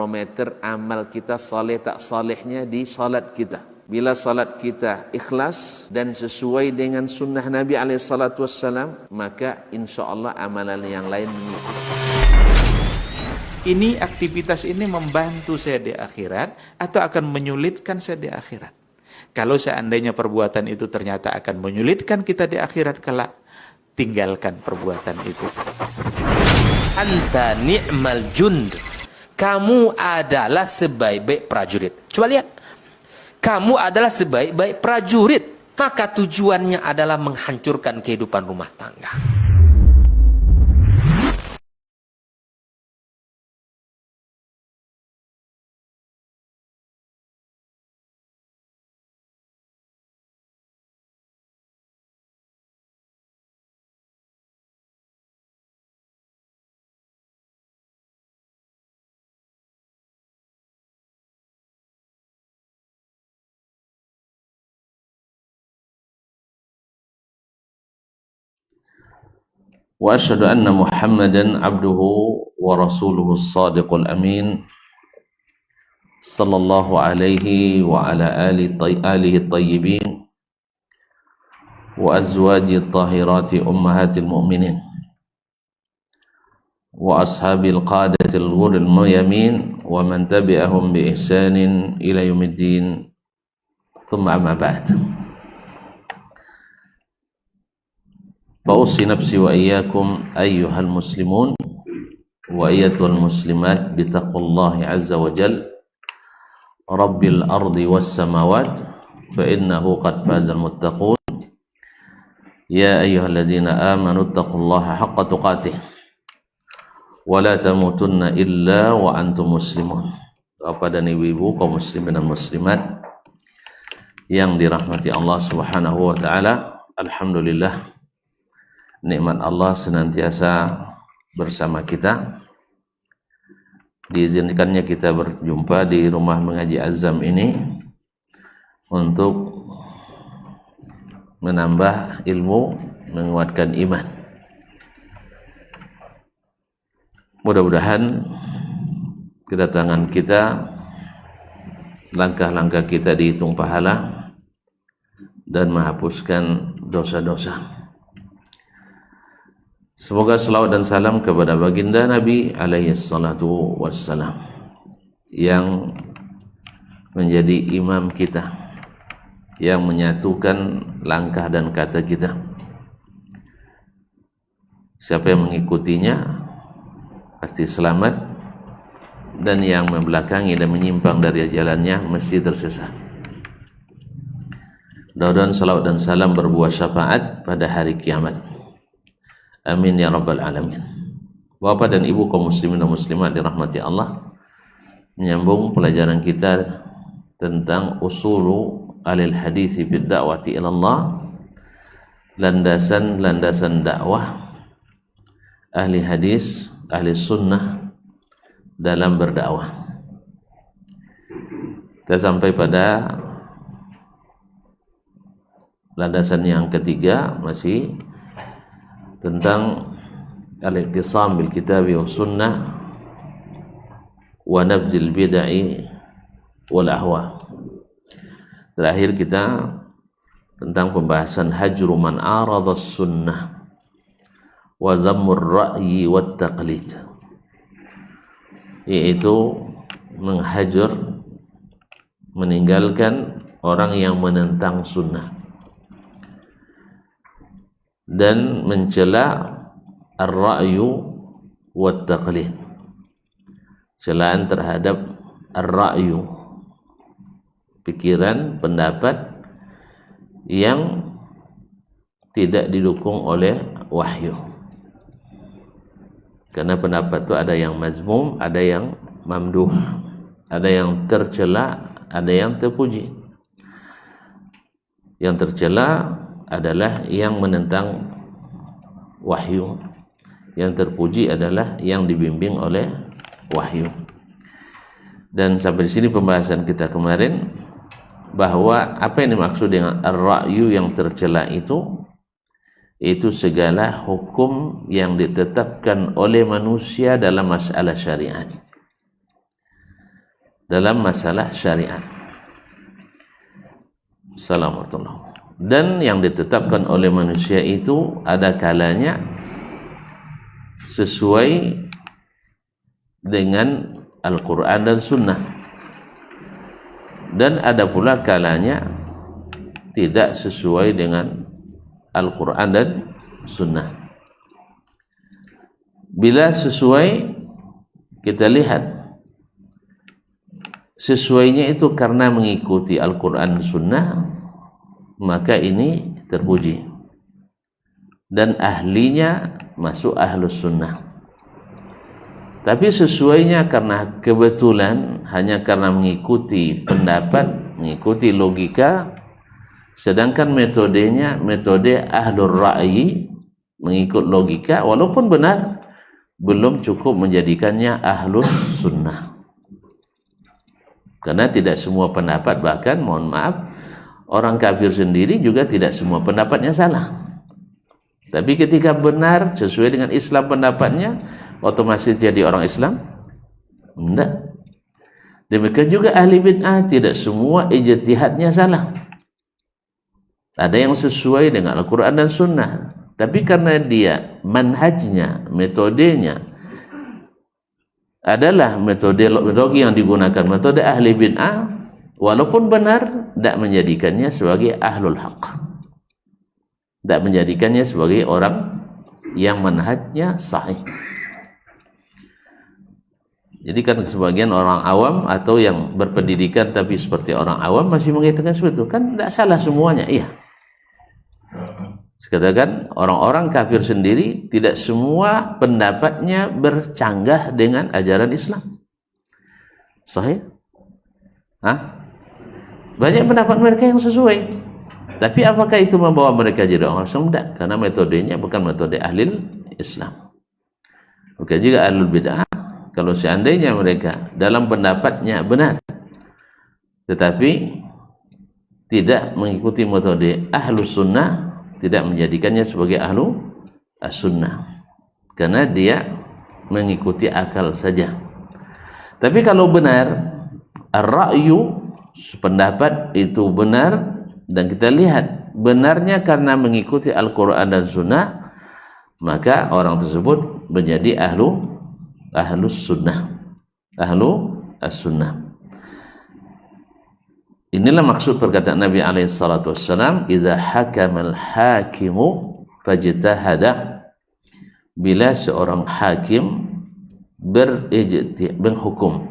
barometer amal kita saleh tak salehnya di salat kita. Bila salat kita ikhlas dan sesuai dengan sunnah Nabi SAW, maka insya Allah amalan yang lain mengikuti. Ini aktivitas ini membantu saya di akhirat atau akan menyulitkan saya di akhirat? Kalau seandainya perbuatan itu ternyata akan menyulitkan kita di akhirat kelak, tinggalkan perbuatan itu. Anta ni'mal jund. Kamu adalah sebaik-baik prajurit. Coba lihat. Kamu adalah sebaik-baik prajurit. Maka tujuannya adalah menghancurkan kehidupan rumah tangga. وأشهد أن محمدا عبده ورسوله الصادق الأمين صلى الله عليه وعلى آله الطيبين وأزواجه الطاهرات أمهات المؤمنين وأصحاب القادة الغر الميامين ومن تبعهم بإحسان إلى يوم الدين ثم أما بعد. فأوصي نفسي وإياكم أيها المسلمون وأيتها المسلمات بتقوى الله عز وجل رب الأرض والسماوات فإنه قد فاز المتقون يا أيها الذين آمنوا اتقوا الله حق تقاته ولا تموتن إلا وأنتم مسلمون. Bapak dan ibu-ibu kaum muslimin dan muslimat yang dirahmati Allah Subhanahu wa taala, alhamdulillah nikmat Allah senantiasa bersama kita. Diizinkannya kita berjumpa di rumah mengaji Azam ini untuk menambah ilmu, menguatkan iman. Mudah-mudahan kedatangan kita, langkah-langkah kita dihitung pahala dan menghapuskan dosa-dosa. Semoga selawat dan salam kepada baginda Nabi alaihi salatu wassalam yang menjadi imam kita, yang menyatukan langkah dan kata kita. Siapa yang mengikutinya pasti selamat, dan yang membelakangi dan menyimpang dari jalannya mesti tersesat. Mudah-mudahan salawat dan salam berbuah syafaat pada hari kiamat. Amin ya rabbal alamin. Bapak dan ibu kaum muslimin dan muslimat dirahmati Allah, menyambung pelajaran kita tentang usulu alil hadisi bid da'wati ilallah, landasan-landasan dakwah ahli hadis, ahli sunnah dalam berdakwah. Kita sampai pada landasan yang ketiga, masih tentang al-ittisam bil kitabi wa sunnah wa nabzil bid'ah wal ahwa. Terakhir kita tentang pembahasan hajru man arada sunnah wa dhammur ra'yi wat taqlid, yaitu menghajar, meninggalkan orang yang menentang sunnah dan mencela ar-ra'yu wat taqlid, celaan terhadap ar-ra'yu, pikiran, pendapat yang tidak didukung oleh wahyu. Karena pendapat itu ada yang mazmum, ada yang mamduh, ada yang tercela, ada yang terpuji. Yang tercela adalah yang menentang wahyu, yang terpuji adalah yang dibimbing oleh wahyu. Dan sampai di sini pembahasan kita kemarin, bahwa apa yang dimaksud dengan ar-ra'yu yang tercela itu segala hukum yang ditetapkan oleh manusia dalam masalah syariat. dalam masalah syariat. Assalamualaikum. Dan yang ditetapkan oleh manusia itu ada kalanya sesuai dengan Al-Quran dan Sunnah, dan ada pula kalanya tidak sesuai dengan Al-Quran dan Sunnah. Bila sesuai, kita lihat sesuainya itu karena mengikuti Al-Quran dan Sunnah, maka ini terpuji dan ahlinya masuk ahlus sunnah. Tapi sesuainya karena kebetulan, hanya karena mengikuti pendapat, mengikuti logika, sedangkan metodenya metode ahlur ra'yi, mengikut logika, walaupun benar, belum cukup menjadikannya ahlus sunnah. Karena tidak semua pendapat, bahkan mohon maaf, orang kafir sendiri juga tidak semua pendapatnya salah. Tapi ketika benar sesuai dengan Islam pendapatnya, otomatis jadi orang Islam? Tidak. Demikian juga ahli bid'ah, tidak semua ijtihadnya salah. Ada yang sesuai dengan Al-Quran dan Sunnah, tapi karena dia manhajnya, metodenya adalah metodologi yang digunakan, metode ahli bid'ah, walaupun benar, tidak menjadikannya sebagai ahlul haq, tidak menjadikannya sebagai orang yang manhajnya sahih. Jadi kan sebagian orang awam atau yang berpendidikan tapi seperti orang awam masih mengatakan seperti itu, kan tidak salah semuanya. Iya, sekatakan orang-orang kafir sendiri tidak semua pendapatnya bercanggah dengan ajaran Islam. Sahih? Banyak pendapat mereka yang sesuai. Tapi apakah itu membawa mereka jadi orang Islam? Tidak, karena metodenya bukan metode ahli Islam. Bukan juga ahlul bid'ah. Kalau seandainya mereka dalam pendapatnya benar, tetapi tidak mengikuti metode ahlus sunnah, tidak menjadikannya sebagai ahlu as-sunnah, karena dia mengikuti akal saja. Tapi kalau benar, ar-ra'yu, pendapat itu benar, dan kita lihat benarnya karena mengikuti Al-Quran dan Sunnah, maka orang tersebut menjadi ahlus sunnah, ahlu as-sunnah. Inilah maksud perkataan Nabi SAW, "Idza hakamal hakimu fajtahada." Bila seorang hakim berhukum,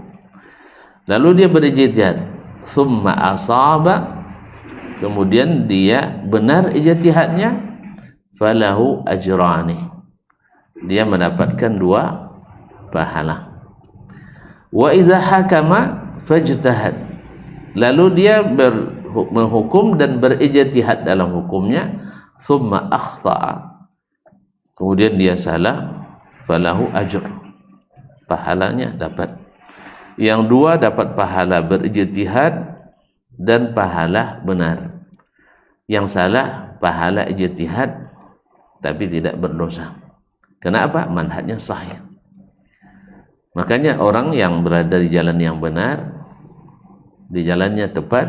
lalu dia berijtihad, thumma asaba, kemudian dia benar ijtihadnya, falahu ajrani, dia mendapatkan 2 pahala. Wa idza hakama fajtahad, lalu dia menghukum dan berijtihad dalam hukumnya, thumma akhta'a, kemudian dia salah, falahu ajr, pahalanya dapat. Yang 2 dapat pahala berijtihad dan pahala benar. Yang salah pahala ijtihad tapi tidak berdosa. Kenapa? Manhajnya sahih. Makanya orang yang berada di jalan yang benar, di jalannya tepat,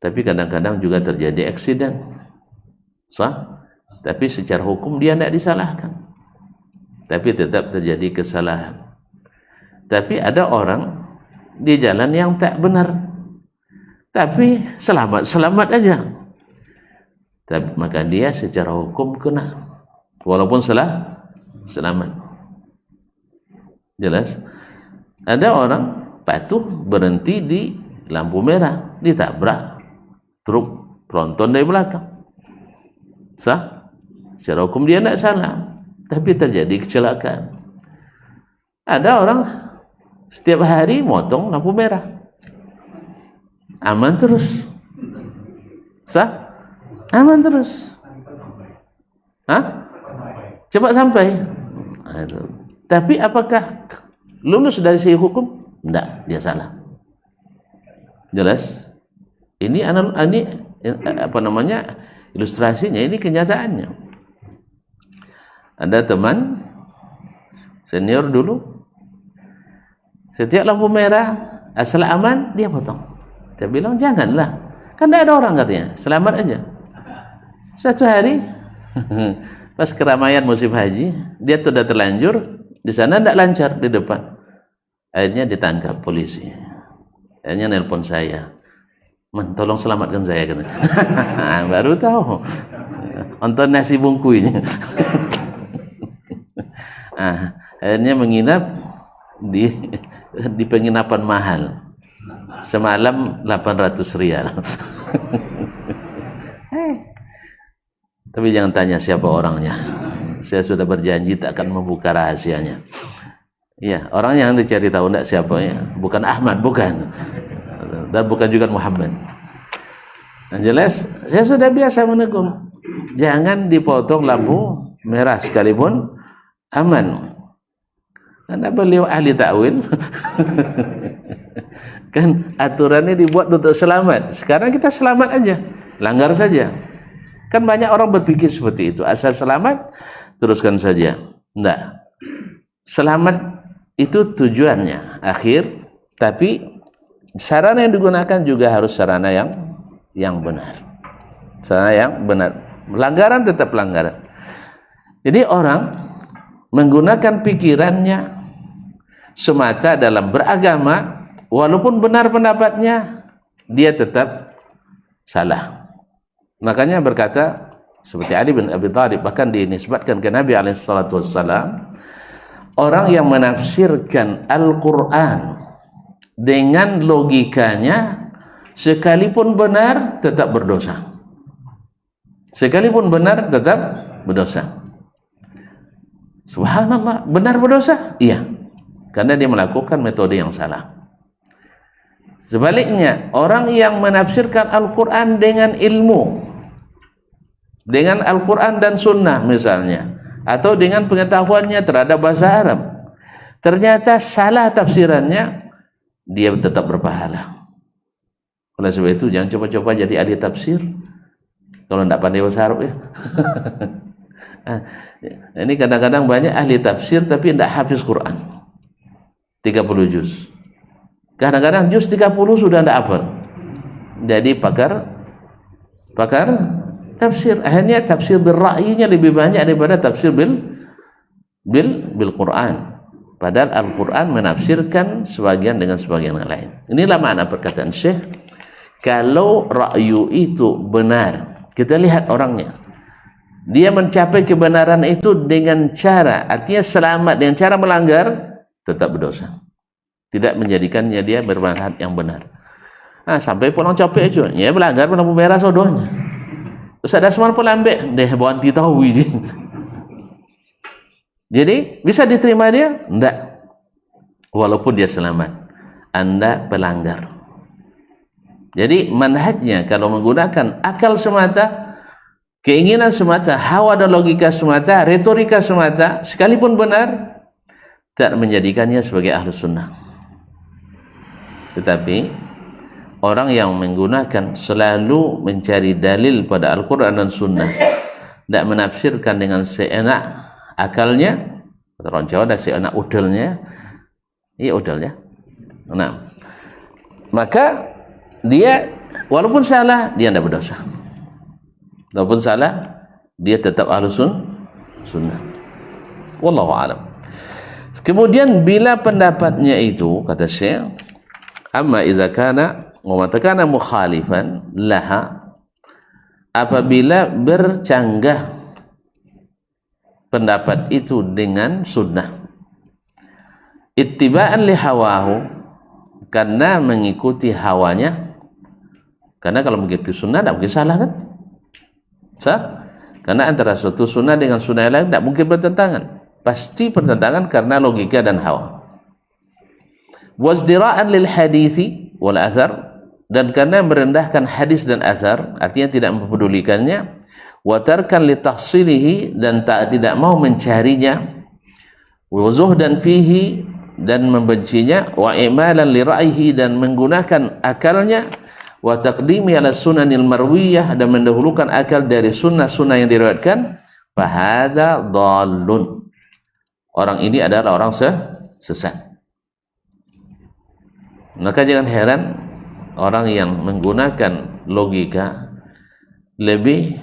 tapi kadang-kadang juga terjadi eksiden, sah, tapi secara hukum dia tidak disalahkan, tapi tetap terjadi kesalahan. Tapi ada orang di jalan yang tak benar, tapi selamat aja, tapi maka dia secara hukum kena, walaupun selamat. Jelas? Ada orang patuh berhenti di lampu merah, ditabrak truk tronton dari belakang, sah? Secara hukum dia tidak salah, tapi terjadi kecelakaan. Ada orang setiap hari motong lampu merah, aman terus, sah? Aman terus, cepat sampai. Tapi apakah lulus dari segi hukum? Tidak, dia salah. Jelas? Ini ilustrasinya, ini kenyataannya. Ada teman senior dulu, setiap lampu merah Asal aman dia potong. Saya bilang janganlah, kan tidak ada orang katanya, selamat aja. Suatu hari pas keramaian musim haji, dia sudah terlanjur di sana, tidak lancar di depan. Akhirnya ditangkap polisi. Akhirnya nelpon saya, "Man, tolong selamatkan saya," katanya. Baru tahu nonton nasi bungku ini. Akhirnya menginap di penginapan mahal, semalam 800 rial. Tapi jangan tanya siapa orangnya, saya sudah berjanji tak akan membuka rahasianya. Ya, orang yang dicari tahu enggak siapanya, bukan Ahmad, bukan, dan bukan juga Muhammad. Yang jelas saya sudah biasa menegur, jangan dipotong lampu merah sekalipun aman. Karena beliau ahli takwil. Kan aturannya dibuat untuk selamat. Sekarang kita selamat aja, langgar saja. Kan banyak orang berpikir seperti itu, asal selamat teruskan saja. Enggak, selamat itu tujuannya akhir, tapi sarana yang digunakan juga harus sarana yang benar. Sarana yang benar. Pelanggaran tetap pelanggaran. Jadi orang menggunakan pikirannya semata dalam beragama, walaupun benar pendapatnya, dia tetap salah. Makanya berkata seperti Ali bin Abi Thalib, bahkan dinisbatkan ke Nabi SAW, orang yang menafsirkan Al-Quran dengan logikanya, sekalipun benar tetap berdosa. Sekalipun benar tetap berdosa. Subhanallah, benar berdosa? Iya, karena dia melakukan metode yang salah. Sebaliknya, orang yang menafsirkan Al-Quran dengan ilmu, dengan Al-Quran dan Sunnah misalnya, atau dengan pengetahuannya terhadap bahasa Arab, ternyata salah tafsirannya, dia tetap berpahala. Oleh sebab itu, jangan coba-coba jadi ahli tafsir kalau tidak pandai bahasa Arab ya. Ini kadang-kadang banyak ahli tafsir tapi tidak hafiz Quran 30 juz. Kadang-kadang juz 30 sudah tidak hafal. Jadi pakar tafsir. Akhirnya tafsir bil-ra'yinya lebih banyak daripada tafsir bil Quran. Padahal Al-Quran menafsirkan sebagian dengan sebagian yang lain. Inilah makna perkataan Syekh. Kalau ra'yu itu benar, kita lihat orangnya, dia mencapai kebenaran itu dengan cara, artinya selamat, dengan cara melanggar, tetap berdosa. Tidak menjadikannya dia bermanfaat yang benar. Sampai pulang capek aja, ya melanggar lampu merah sodohnya. Terus ada semua pelambek, deh banti tahu ini. Jadi bisa diterima dia? Enggak. Walaupun dia selamat, Anda pelanggar. Jadi manhajnya kalau menggunakan akal semata, keinginan semata, hawa dan logika semata, retorika semata, sekalipun benar, tidak menjadikannya sebagai ahlus sunnah. Tetapi orang yang menggunakan selalu mencari dalil pada Al-Quran dan Sunnah, tidak menafsirkan dengan seenak akalnya, orang Jawa ada seenak udalnya, iya udalnya. Nah, maka dia walaupun salah, dia tidak berdosa. Walaupun salah, dia tetap ahlus sunnah. Wallahu a'lam. Kemudian bila pendapatnya itu, kata Syekh, amma idza kana wa matakana mukhalifan laha, apabila bercanggah pendapat itu dengan sunnah, ittiba'an li hawahu, karena mengikuti hawanya. Karena kalau begitu sunnah tidak mungkin salah kan? Sah? Karena antara suatu sunnah dengan sunnah yang lain tidak mungkin bertentangan, pasti bertentangan karena logika dan hawa. Wazdira'an lil hadithi wal athar, dan karena merendahkan hadis dan athar, artinya tidak mempedulikannya. Wa tarkan li tahsilihi, dan tidak mau mencarinya. Wa zuhdan fihi, dan membencinya. Wa imalan li ra'yihi, dan menggunakan akalnya. Wa taqdimi ala sunanil marwiyah, dan mendahulukan akal dari sunnah-sunnah yang diriwayatkan. Fahadha dhallun, orang ini adalah orang sesat. Maka jangan heran orang yang menggunakan logika lebih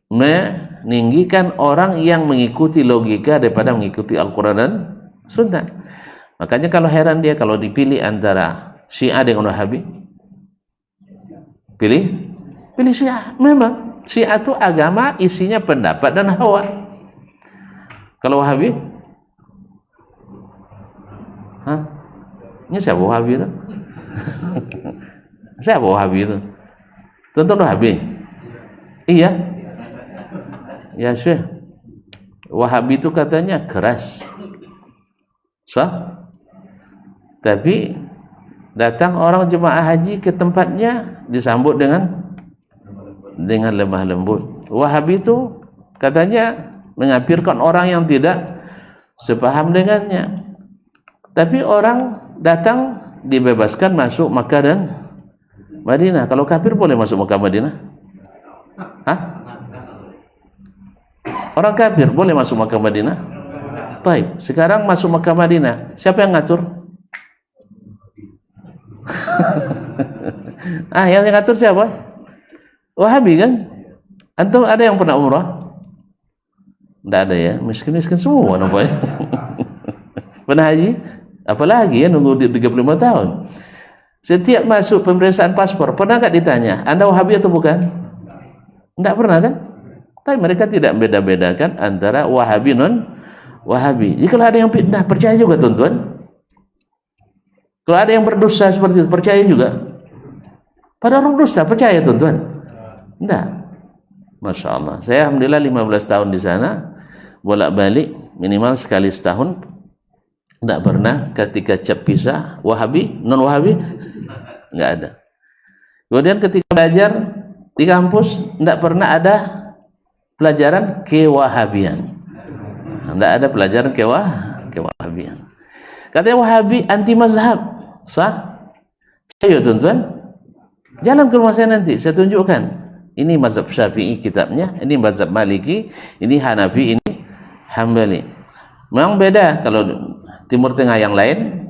meninggikan orang yang mengikuti logika daripada mengikuti Al-Quran dan Sunnah. Makanya kalau heran dia kalau dipilih antara Syiah dengan Wahabi, pilih Syiah. Memang Syiah itu agama isinya pendapat dan hawa. Kalau Wahabi, ini siapa Wahabi itu? Siapa Wahabi itu? Tonton Wahabi? Iya. Ya Syekh, Wahabi itu katanya keras. Tapi datang orang jemaah haji ke tempatnya disambut dengan lemah lembut. Wahabi itu katanya mengapirkan orang yang tidak sepaham dengannya. Tapi orang datang dibebaskan masuk Makkah dan Madinah. Kalau kafir boleh masuk Makkah Madinah? Hah? Orang kafir boleh masuk Makkah Madinah? Taib. Sekarang masuk Makkah Madinah, siapa yang ngatur? Yang ngatur siapa? Wahabi kan? Antum ada yang pernah umrah? Tidak ada ya, miskin-miskin semua nampaknya. Pernah haji? Apalagi ya nunggu 35 tahun. Setiap masuk pemeriksaan paspor, pernah nggak ditanya, Anda Wahabi atau bukan? Tidak pernah kan? Tapi mereka tidak beda-bedakan antara Wahabi non Wahabi. Jadi kalau ada yang fitnah, percaya juga tuan-tuan. Kalau ada yang berdusta seperti itu, percaya juga. Pada orang dusta, percaya tuan-tuan? Tidak. Masya Allah. Saya alhamdulillah 15 tahun di sana, bolak-balik minimal sekali setahun. Tidak pernah ketika cap pisah Wahabi, non Wahabi, nggak ada. Kemudian ketika belajar di kampus, tidak pernah ada pelajaran kewahabian. Tidak ada pelajaran kewahabian. Katanya Wahabi anti mazhab. Sah? Ayo tuan-tuan, jalan ke rumah saya nanti, saya tunjukkan. Ini mazhab Syafi'i kitabnya, ini mazhab Maliki, ini Hanafi, ini Hambali. Memang beda kalau Timur Tengah yang lain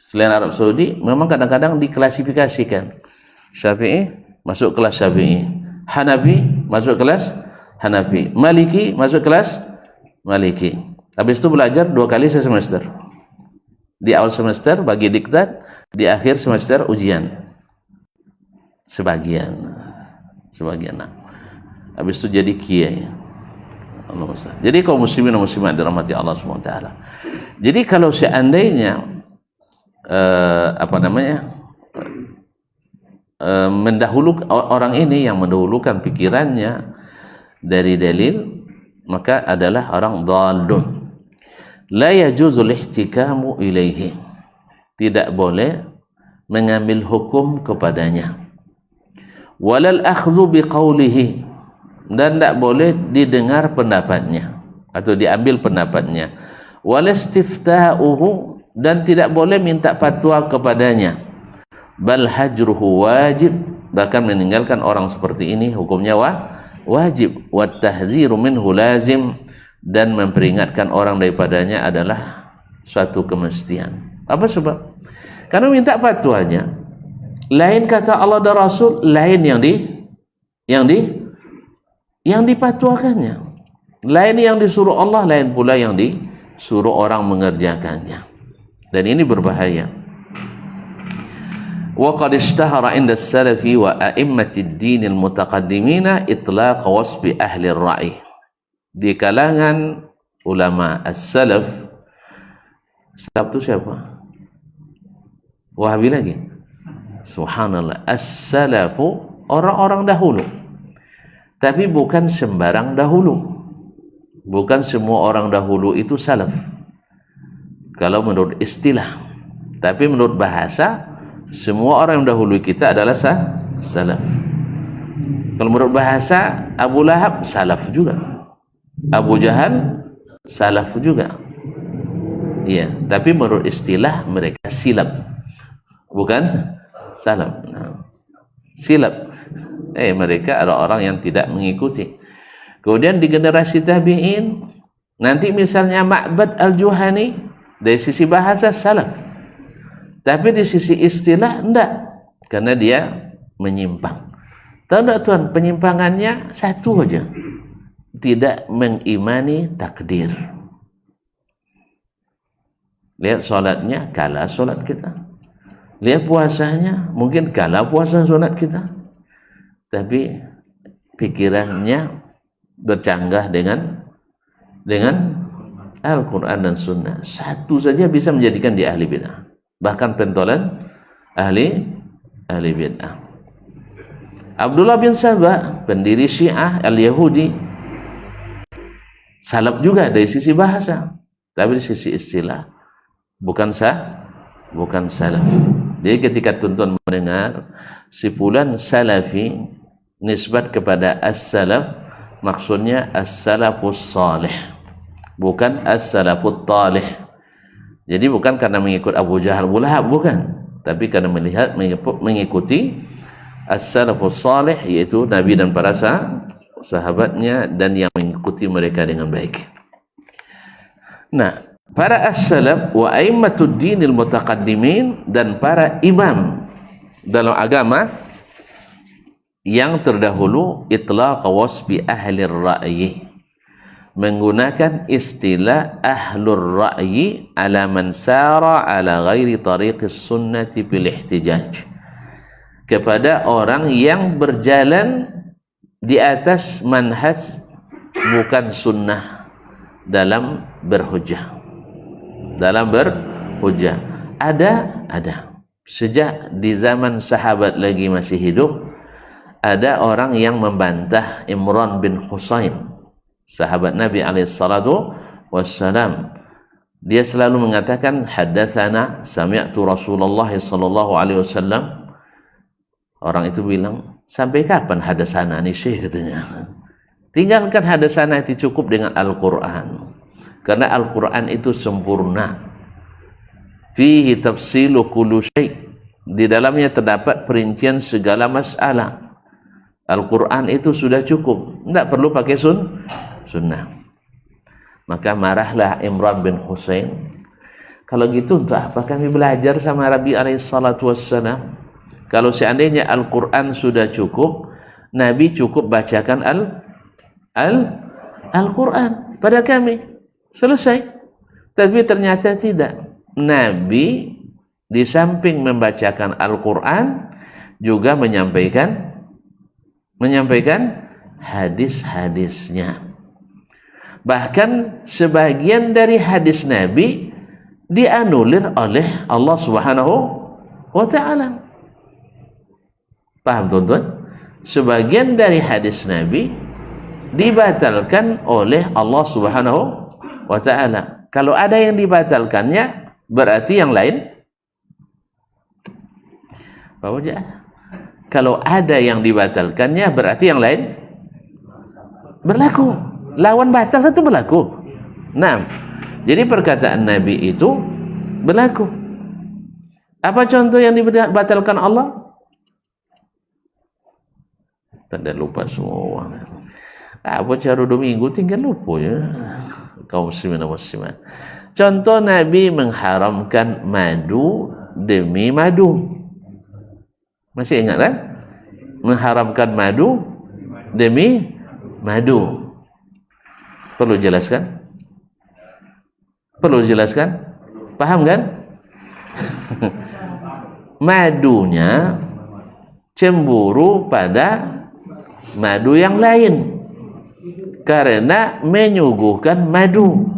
selain Arab Saudi, memang kadang-kadang diklasifikasikan. Syafi'i masuk kelas Syafi'i, Hanafi masuk kelas Hanafi, Maliki masuk kelas Maliki. Habis itu belajar 2 kali semester. Di awal semester bagi diktat, di akhir semester ujian. Sebagian. Nah. Habis itu jadi kiai. Jadi kaum muslimin dan muslimat dirahmati Allah SWT. Jadi kalau seandainya mendahulukan orang ini yang mendahulukan pikirannya dari dalil, maka adalah orang dhalun. La yajuzul ihtikamu ilaihi. Tidak boleh mengambil hukum kepadanya. Walal akhdhu biqaulihi. Dan tidak boleh didengar pendapatnya atau diambil pendapatnya. Walastifta'uhu, dan tidak boleh minta fatwa kepadanya. Bal hajruhu wajib, bahkan meninggalkan orang seperti ini hukumnya wajib. Wat tahdziru minhu lazim, dan memperingatkan orang daripadanya adalah suatu kemestian. Apa sebab? Karena minta fatwanya lain kata Allah dan Rasul, lain yang dipatwakannya, lain yang disuruh Allah, lain pula yang disuruh orang mengerjakannya. Dan ini berbahaya. Wa qad ishtahara 'inda as-salafi wa a'immatid din al-mutaqaddimina itlaq wasfi ahli ar-ra'i. Di kalangan ulama as-salaf, salaf itu siapa? Wahabi lagi. Subhanallah. As-salafu orang-orang dahulu. Tapi bukan sembarang dahulu. Bukan semua orang dahulu itu salaf. Kalau menurut istilah. Tapi menurut bahasa, semua orang yang dahulu kita adalah salaf. Kalau menurut bahasa, Abu Lahab salaf juga. Abu Jahal salaf juga. Iya, tapi menurut istilah mereka silap. Bukan salaf. Silap. Mereka adalah orang yang tidak mengikuti. Kemudian di generasi tabi'in, nanti misalnya Ma'bad al-Juhani dari sisi bahasa salaf, Tapi di sisi istilah enggak, karena dia menyimpang. Tahu enggak Tuhan, penyimpangannya satu aja, tidak mengimani takdir. Lihat sholatnya, kalah sholat kita. Lihat puasanya, mungkin kalah puasa sholat kita. Tapi pikirannya bercanggah dengan Al-Quran dan Sunnah. Satu saja bisa menjadikan dia ahli bid'ah, bahkan pentolan ahli bid'ah. Abdullah bin Sabah, pendiri Syiah Al-Yahudi, salaf juga dari sisi bahasa, tapi dari sisi istilah bukan salaf. Jadi ketika tuan-tuan mendengar si fulan salafi nisbat kepada as-salaf, maksudnya as-salafus salih, bukan as-salafut talih. Jadi bukan karena mengikut Abu Jahal Abu Lahab, bukan, tapi karena mengikuti as-salafus salih, yaitu Nabi dan para sahabatnya dan yang mengikuti mereka dengan baik. Nah, para as-salaf wa aimmatud dinil mutaqaddimin, dan para imam dalam agama yang terdahulu, itlaq wasfi ahli ra'yi, menggunakan istilah ahlur ra'yi ala man sara ala ghairi tariqis sunnati bil ihtijaj, kepada orang yang berjalan di atas manhaj bukan sunnah dalam berhujjah. Ada sejak di zaman sahabat lagi masih hidup, ada orang yang membantah Imran bin Husain, sahabat Nabi alaihissalatu wassalam. Dia selalu mengatakan haddatsana sami'tu Rasulullah sallallahu alaihi wasallam. Orang itu bilang, sampai kapan hadasana nih Syekh, katanya. Tinggalkan hadasana, itu cukup dengan Al-Quran, karena Al-Quran itu sempurna. Fihi tafsilu kullu syai', di dalamnya terdapat perincian segala masalah. Al-Quran itu sudah cukup, tidak perlu pakai sunnah. Maka marahlah Imran bin Husain, kalau gitu untuk apa kami belajar sama Nabi alaihissalatu wassalam? Kalau seandainya Al-Quran sudah cukup, Nabi cukup bacakan Al-Quran pada kami, selesai. Tapi ternyata tidak. Nabi di samping membacakan Al-Quran juga menyampaikan hadis-hadisnya. Bahkan sebagian dari hadis Nabi dianulir oleh Allah Subhanahu wa ta'ala. Paham tuan-tuan? Sebagian dari hadis Nabi dibatalkan oleh Allah Subhanahu wa ta'ala. Kalau ada yang dibatalkannya, berarti yang lain kalau ada yang dibatalkannya, berarti yang lain berlaku. Lawan batal itu berlaku. Nah, jadi perkataan Nabi itu berlaku. Apa contoh yang dibatalkan Allah? Tanda lupa semua. Apa cara 2 minggu tinggal lupa ya. Kaum muslimin dan muslimat. Contoh, Nabi mengharamkan madu demi madu. Masih ingat kan? Mengharamkan madu demi madu. Perlu jelaskan? Paham kan? Madunya cemburu pada madu yang lain karena menyuguhkan madu.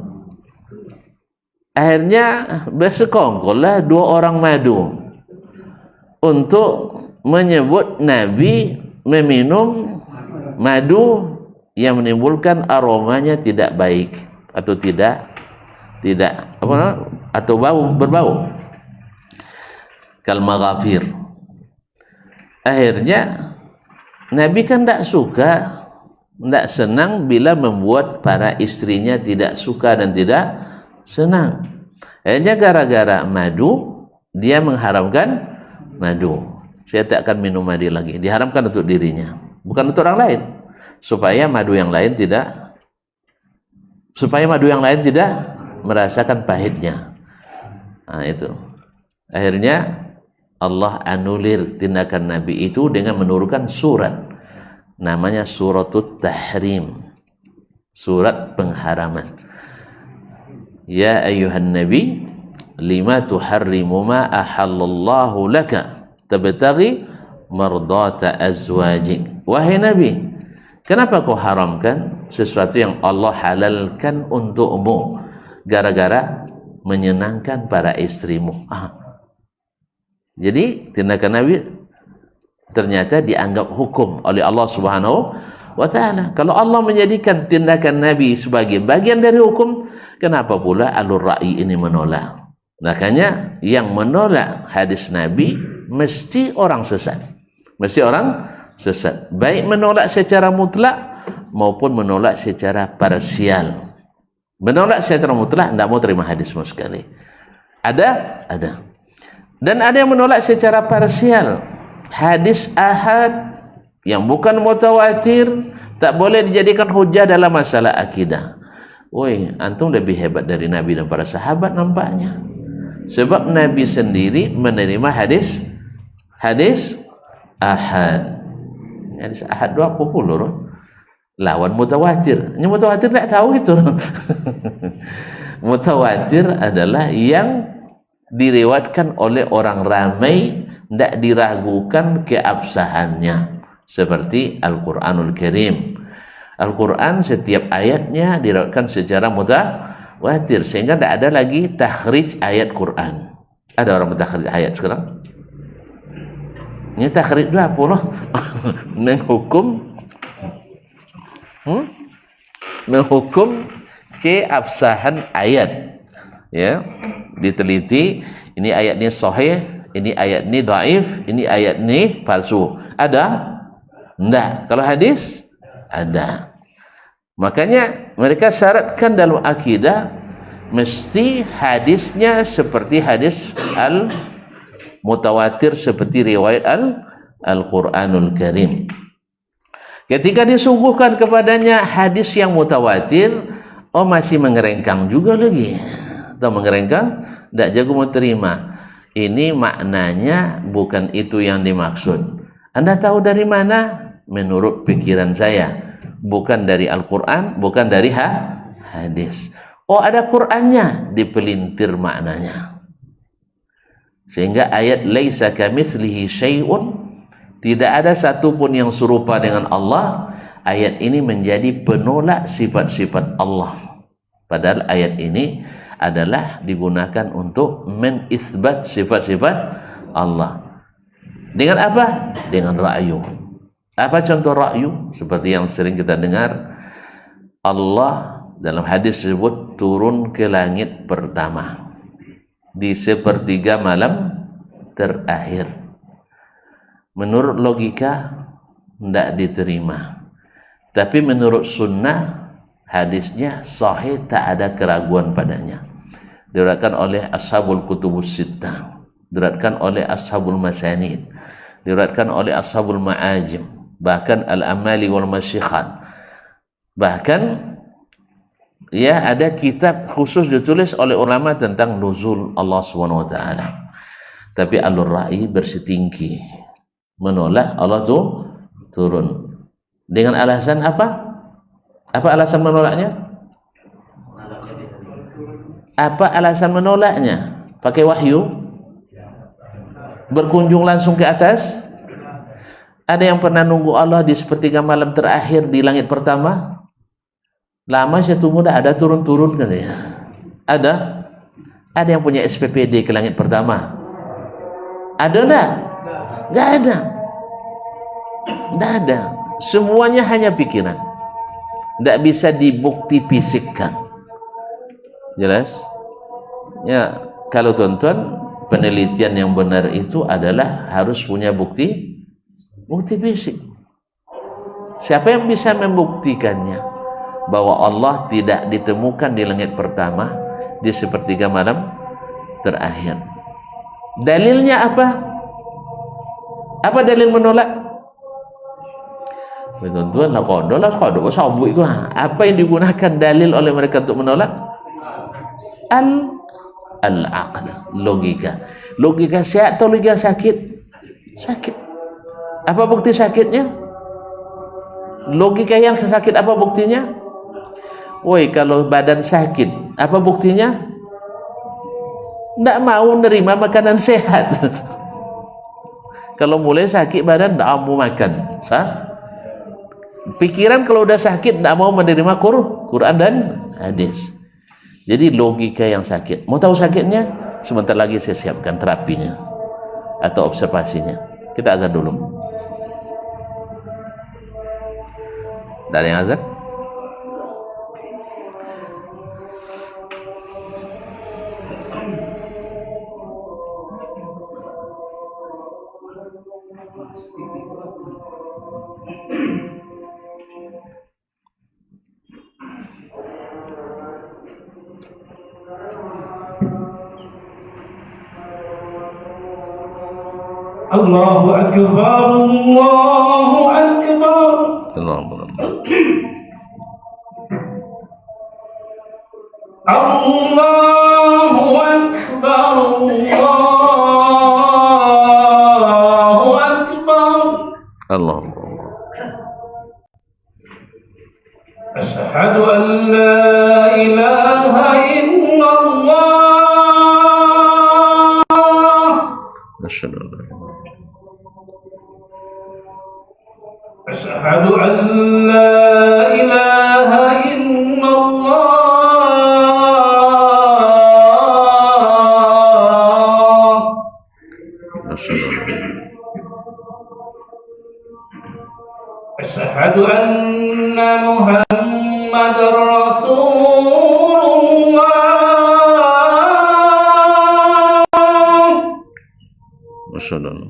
Akhirnya bersekongkollah 2 orang madu untuk menyebut Nabi meminum madu yang menimbulkan aromanya tidak baik atau tidak atau berbau kal maghafir. Akhirnya Nabi kan tidak suka, tidak senang bila membuat para istrinya tidak suka dan tidak senang. Akhirnya gara-gara madu, dia mengharamkan madu. Saya tak akan minum madu lagi. Diharamkan untuk dirinya, bukan untuk orang lain, supaya madu yang lain tidak merasakan pahitnya. Nah, itu. Akhirnya Allah anulir tindakan Nabi itu dengan menurunkan surat, namanya Suratut Tahrim, surat pengharaman. Ya ayyuhan nabi lima tuharrimu ma ahallallahu laka tabtaghi mardata azwajik. Wahai Nabi, kenapa kau haramkan sesuatu yang Allah halalkan untukmu gara-gara menyenangkan para istrimu? Jadi tindakan Nabi ternyata dianggap hukum oleh Allah Subhanahu wa ta'ala. Kalau Allah menjadikan tindakan Nabi sebagai bagian dari hukum, kenapa pula alur ra'i ini menolak? Makanya yang menolak hadis Nabi mesti orang sesat. Mesti orang sesat. Baik menolak secara mutlak maupun menolak secara parsial. Menolak secara mutlak, tidak mau terima hadis sama sekali. Ada? Ada. Dan ada yang menolak secara parsial. Hadis ahad yang bukan mutawatir tak boleh dijadikan hujah dalam masalah akidah. Woi, antum lebih hebat dari Nabi dan para sahabat nampaknya. Sebab Nabi sendiri menerima hadis ahad. Hadis ahad itu apa pula? Lawan mutawatir. Ini mutawatir tak tahu itu. Mutawatir adalah yang diriwayatkan oleh orang ramai, tidak diragukan keabsahannya, seperti Al-Quranul Karim. Al-Quran setiap ayatnya diriwayatkan secara mutawatir, sehingga tidak ada lagi takhrij ayat Quran. Ada orang mentakhrij ayat sekarang? Ini takhrij itu apa loh? Menghukum keabsahan ayat. Ya, diteliti, ini ayat ini sahih, ini ayat ini dhaif, ini ayat ini palsu. Ada? Enggak. Kalau hadis ada. Makanya mereka syaratkan dalam akidah mesti hadisnya seperti hadis al-mutawatir, seperti riwayat Al-Quranul Karim. Ketika disuguhkan kepadanya hadis yang mutawatir, masih mengerengkang juga lagi. Atau mengerengkang, tidak jago mau terima. Ini maknanya bukan itu yang dimaksud. Anda tahu dari mana? Menurut pikiran saya, bukan dari Al-Quran, bukan dari hadis. Ada Qurannya, dipelintir maknanya. Sehingga ayat laisa kamitslihi syai'un, tidak ada satupun yang serupa dengan Allah. Ayat ini menjadi penolak sifat-sifat Allah. Padahal ayat ini adalah digunakan untuk menisbat sifat-sifat Allah. Dengan apa? Dengan ra'yu. Apa contoh ra'yu? Seperti yang sering kita dengar, Allah dalam hadis disebut turun ke langit pertama di sepertiga malam terakhir. Menurut logika tidak diterima, tapi menurut sunnah hadisnya sahih, tak ada keraguan padanya. Diriwayatkan oleh ashabul kutubus sittah, diriwayatkan oleh ashabul masanid, diriwayatkan oleh ashabul ma'ajim, bahkan al-amali wal masyikhat. Bahkan ya ada kitab khusus ditulis oleh ulama tentang nuzul Allah SWT. Tapi alur ra'i bersetinggi menolak Allah itu turun. Dengan alasan apa? Apa alasan menolaknya? Apa alasan menolaknya? Pakai wahyu? Berkunjung langsung ke atas? Ada yang pernah nunggu Allah di sepertiga malam terakhir di langit pertama? Lama saya tunggu, dah ada turun-turun katanya. Ada? Ada yang punya SPPD ke langit pertama? Ada enggak? Enggak ada. Enggak ada. Semuanya hanya pikiran. Enggak bisa dibukti fisikkan. Jelas? Ya, kalau tuan-tuan, penelitian yang benar itu adalah harus punya bukti fisik. Siapa yang bisa membuktikannya bahwa Allah tidak ditemukan di langit pertama di sepertiga malam terakhir? Dalilnya apa? Apa dalil menolak? Tuan-tuan, apa yang digunakan dalil oleh mereka untuk menolak? al-aql, logika. Logika sehat atau logika sakit? Sakit. Apa bukti sakitnya? Logika yang sakit apa buktinya? Woi, kalau badan sakit, apa buktinya? Nggak mau nerima makanan sehat. Kalau mulai sakit badan, nggak mau makan. Pikiran kalau udah sakit, nggak mau menerima Quran dan hadis. Jadi logika yang sakit. Mau tahu sakitnya? Sebentar lagi saya siapkan terapinya atau observasinya. Kita azan dulu. Dari yang azan? Allahu Akbar, Allahu Akbar. Allahu Akbar. Allahu Akbar, Allahu Akbar. Allahu Akbar. Asyhadu an la ilaha illallah. Asyhadu an la ilaha illallah. Asyhadu an la ilaha illallah. Asyhadu anna Muhammadar Rasulullah. Asyhadu anna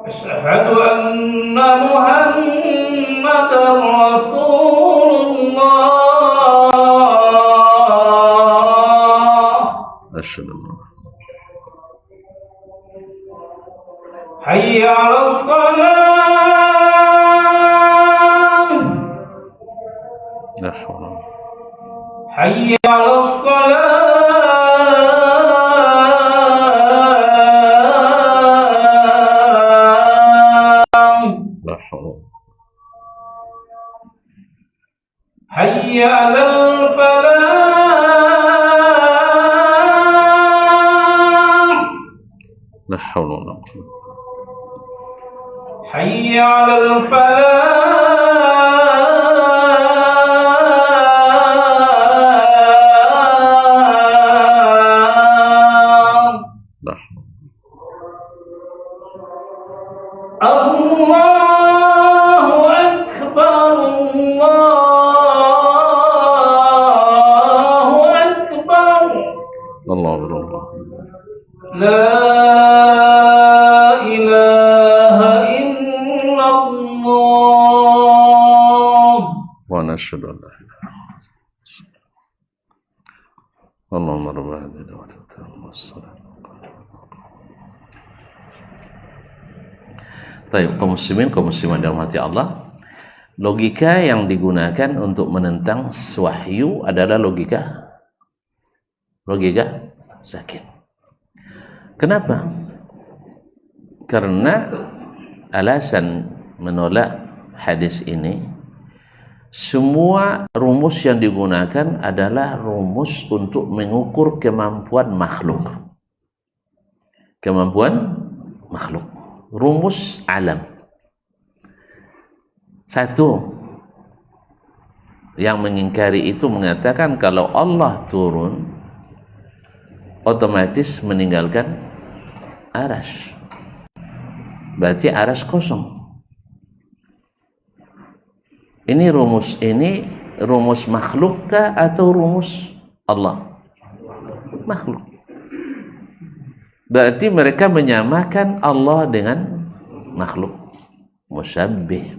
Asyhadu anna Muhammadar Rasulullah. Asyhadu anna Hayya 'alas salah. la hawla Hayya 'alas salah. la hawla Hayya 'alal falah. la hawla wala quwwata. Hayya 'alal falah. La hawla. Allahu Akbar, Allahu Akbar. Allahu Akbar. La ilaha illallah. Wa nashhadu an la ilaha illallah. Allahumma rabb hadhihi ad-da'wati wat-tammati was-salati. Baik, kaum muslimin, kaum muslimat dalam hati Allah, logika yang digunakan untuk menentang wahyu adalah logika sakit. Kenapa? Karena alasan menolak hadis ini, semua rumus yang digunakan adalah rumus untuk mengukur kemampuan makhluk. Rumus alam. Satu yang mengingkari itu mengatakan kalau Allah turun otomatis meninggalkan arsy. Berarti arsy kosong. Ini rumus makhlukkah atau rumus Allah? Makhluk. Berarti mereka menyamakan Allah dengan makhluk, musyabbih.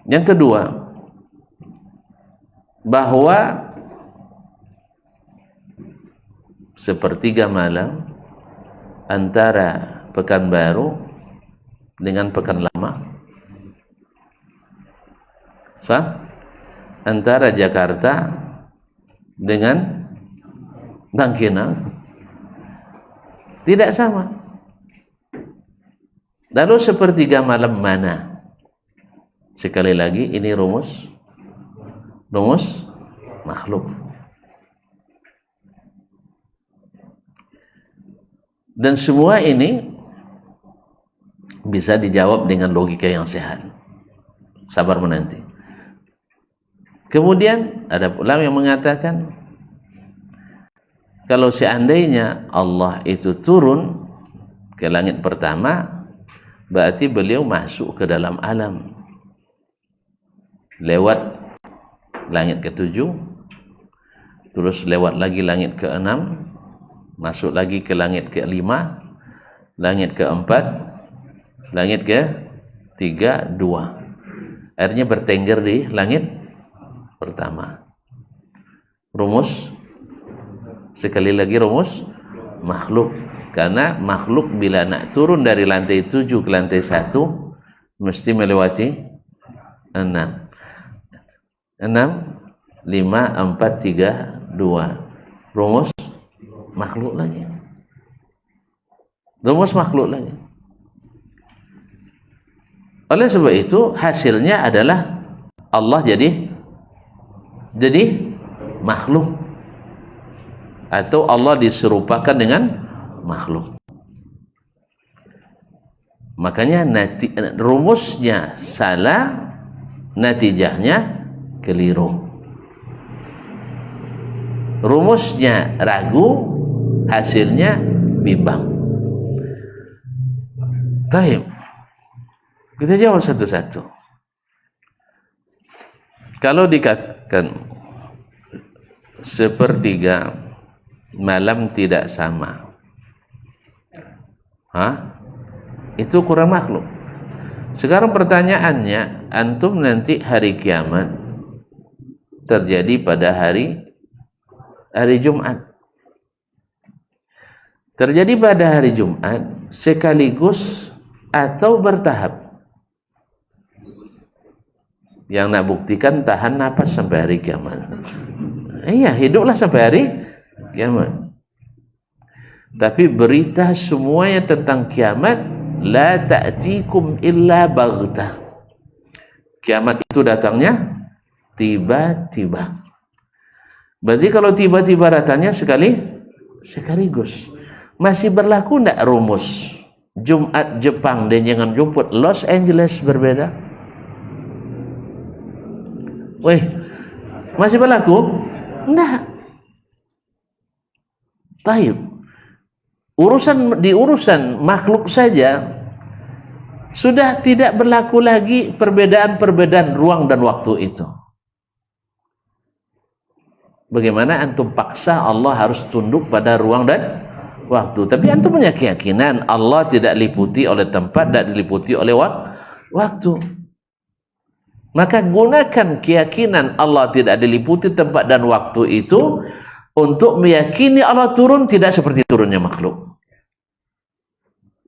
Yang kedua, bahwa sepertiga malam antara pekan baru dengan pekan lama Sah? Antara Jakarta dengan Bangkinang tidak sama. Lalu sepertiga malam mana? Sekali lagi ini rumus makhluk. Dan semua ini bisa dijawab dengan logika yang sehat. Sabar menanti. Kemudian ada ulama yang mengatakan kalau seandainya Allah itu turun ke langit pertama, berarti beliau masuk ke dalam alam lewat langit ke-7, terus lewat lagi langit ke-6, masuk lagi ke langit ke-5, langit ke-4, langit ke-3, 2. Akhirnya bertengger di langit pertama. Rumus, sekali lagi rumus makhluk. Karena makhluk bila nak turun dari lantai 7 ke lantai 1 mesti melewati 6, 5, 4, 3, 2. Rumus makhluk lagi. Rumus makhluk lagi. Oleh sebab itu hasilnya adalah Allah jadi makhluk, atau Allah diserupakan dengan makhluk. Makanya rumusnya salah, natijahnya keliru. Rumusnya ragu, hasilnya bimbang. Baik, kita jawab satu-satu. Kalau dikatakan sepertiga malam tidak sama, itu kurang makhluk. Sekarang pertanyaannya, antum nanti hari kiamat terjadi pada hari Jumat. Terjadi pada hari Jumat sekaligus atau bertahap? Yang nak buktikan tahan napas sampai hari kiamat. Iya, hiduplah sampai hari kiamat. Tapi berita semuanya tentang kiamat, la ta'tikum illa baghtah. Kiamat itu datangnya tiba-tiba. Berarti kalau tiba-tiba datangnya sekaligus. Masih berlaku enggak rumus Jumat Jepang dan jangan jemput Los Angeles berbeda? Weh, masih berlaku? Enggak. Taib. Urusan makhluk saja sudah tidak berlaku lagi perbedaan ruang dan waktu itu. Bagaimana antum paksa Allah harus tunduk pada ruang dan waktu? Tapi antum punya keyakinan Allah tidak diliputi oleh tempat, tidak diliputi oleh waktu. Maka gunakan keyakinan Allah tidak diliputi tempat dan waktu itu untuk meyakini Allah turun tidak seperti turunnya makhluk.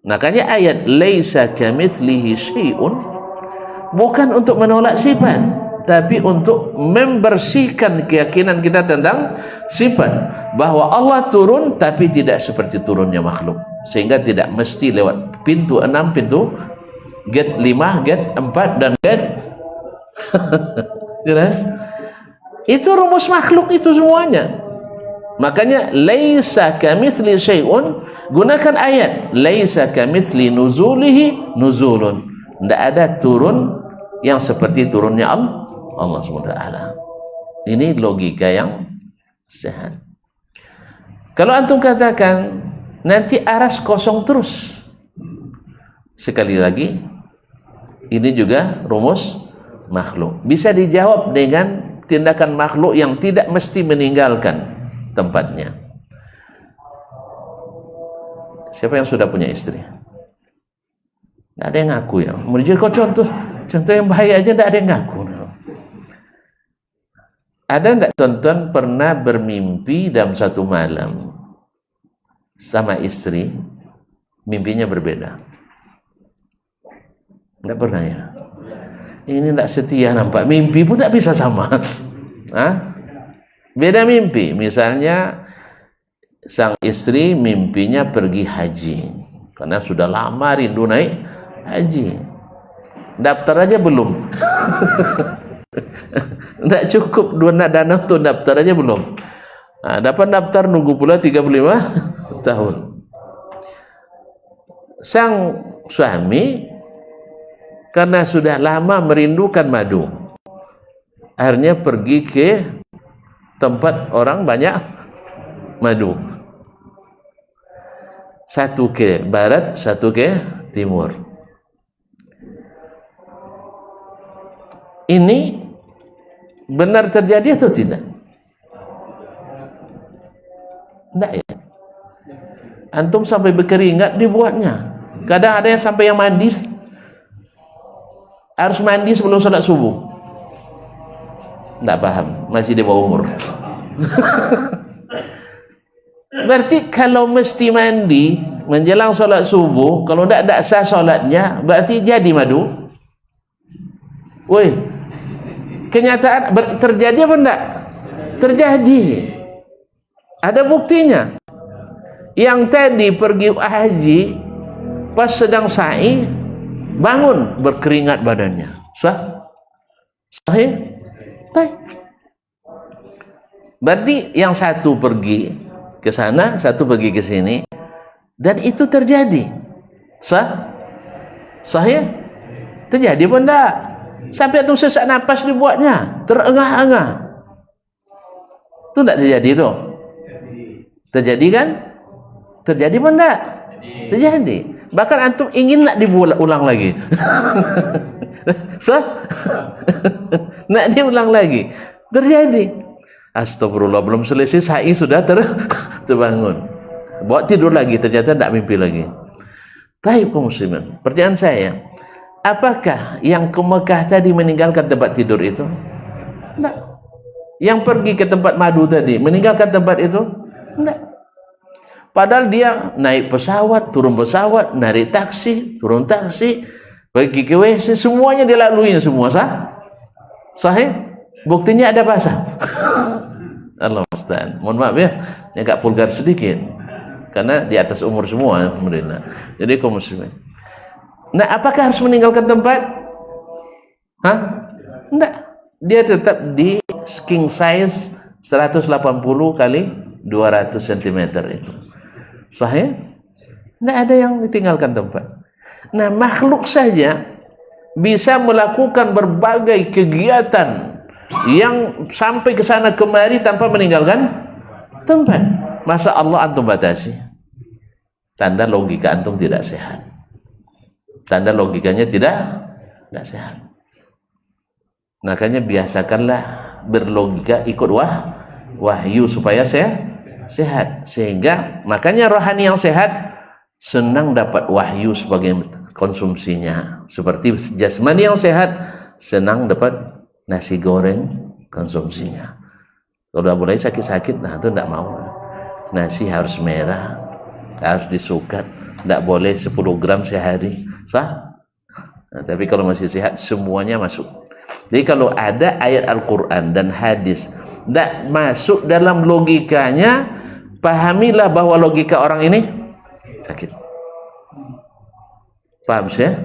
Makanya ayat laisa kamitslihi syai'un bukan untuk menolak sifat, tapi untuk membersihkan keyakinan kita tentang sifat, bahwa Allah turun tapi tidak seperti turunnya makhluk, sehingga tidak mesti lewat pintu 6, pintu gate 5, gate 4 dan gate jelas. Itu rumus makhluk itu semuanya. Makanya laisa kamitsli syai'un, gunakan ayat laisa kamitsli nuzulihi nuzulun. Tidak ada turun yang seperti turunnya Allah SWT. Ini logika yang sehat. Kalau antum katakan nanti aras kosong terus, sekali lagi ini juga rumus makhluk. Bisa dijawab dengan tindakan makhluk yang tidak mesti meninggalkan tempatnya. Siapa yang sudah punya istri? Tidak ada yang ngaku ya. Menunjuk kau contoh yang bahaya aja tidak ada yang ngaku. Ada tidak tuan-tuan pernah bermimpi dalam satu malam sama istri, mimpinya berbeda? Tidak pernah ya. Ini tidak setia nampak. Mimpi pun tak bisa sama. Beda mimpi. Misalnya sang istri mimpinya pergi haji karena sudah lama rindu naik haji. Daftar aja belum. Tidak cukup dana untuk daftar aja belum. Dapat daftar nunggu pula 35 tahun. Sang suami karena sudah lama merindukan madu, akhirnya pergi ke tempat orang banyak madu. Satu ke barat, satu ke timur. Ini benar terjadi atau tidak? Tidak ya. Antum sampai berkeringat dibuatnya. Kadang ada yang sampai yang mandi harus mandi sebelum sholat subuh. Tidak paham, masih di bawah umur. Berarti kalau mesti mandi menjelang sholat subuh, kalau tidak sah sholatnya, berarti jadi madu. Woi, kenyataan terjadi apa enggak? Terjadi. Ada buktinya. Yang tadi pergi haji pas sedang sa'i bangun berkeringat badannya. Sahih? Berarti yang satu pergi ke sana, satu pergi ke sini, dan itu terjadi. Sahih? Terjadi apa enggak? Sampai itu sesak napas dibuatnya, terengah-engah. Itu enggak terjadi itu? Terjadi kan? Terjadi apa enggak? Terjadi. Bahkan antum ingin nak diulang lagi. Nak diulang lagi. Terjadi. Astagfirullah, belum selesai sa'i sudah terbangun. Bawa tidur lagi, ternyata tidak mimpi lagi. Taib kaum muslimin. Pertanyaan saya, apakah yang ke Mekah tadi meninggalkan tempat tidur itu? Tidak. Yang pergi ke tempat madu tadi meninggalkan tempat itu? Tidak. Padahal dia naik pesawat, turun pesawat, naik taksi, turun taksi, pergi ke WC, semuanya dilalui semua. Sahih? Buktinya ada basah. Allah musta'an. Mohon maaf ya, ini agak vulgar sedikit karena di atas umur semua, alhamdulillah. Jadi kaum muslimin. Nah, apakah harus meninggalkan tempat? Enggak. Dia tetap di king size 180 kali 200 cm itu. Sahih? Tidak ada yang ditinggalkan tempat. Nah, makhluk saja bisa melakukan berbagai kegiatan yang sampai ke sana kemari tanpa meninggalkan tempat. Masa Allah antum batasi? Tanda logika antum tidak sehat. Tanda logikanya tidak sehat. Makanya biasakanlah berlogika ikut wahyu supaya sehat. Sehingga makanya rohani yang sehat senang dapat wahyu sebagai konsumsinya. Seperti jasmani yang sehat senang dapat nasi goreng konsumsinya. Kalau udah mulai sakit-sakit, nah itu tidak mau. Nasi harus merah, harus disukat, tidak boleh 10 gram sehari. Sah? Nah, tapi kalau masih sehat semuanya masuk. Jadi kalau ada ayat Al-Quran dan hadis tidak masuk dalam logikanya, pahamilah bahwa logika orang ini sakit. Paham ya?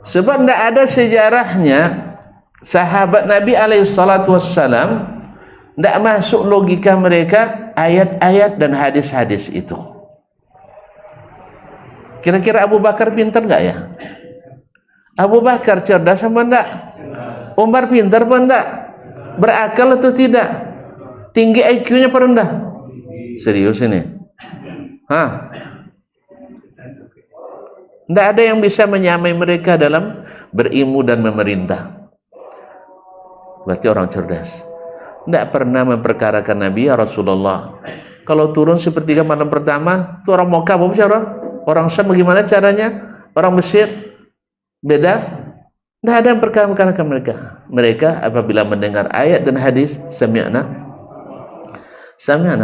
Sebab tidak ada sejarahnya sahabat Nabi SAW tidak masuk logika mereka ayat-ayat dan hadis-hadis itu. Kira-kira Abu Bakar pintar nggak ya? Abu Bakar cerdas apa enggak? Umar pintar apa enggak? Berakal atau tidak? Tinggi IQ-nya apa rendah? Serius ini? Tidak ada yang bisa menyamai mereka dalam berilmu dan memerintah. Berarti orang cerdas. Tidak pernah memperkarakan Nabi, ya Rasulullah, kalau turun sepertiga malam pertama itu orang Mekah apa cara? Orang Syam bagaimana caranya? Orang Mesir beda. Tidak ada yang perkarakan mereka. Mereka apabila mendengar ayat dan hadis, sami'na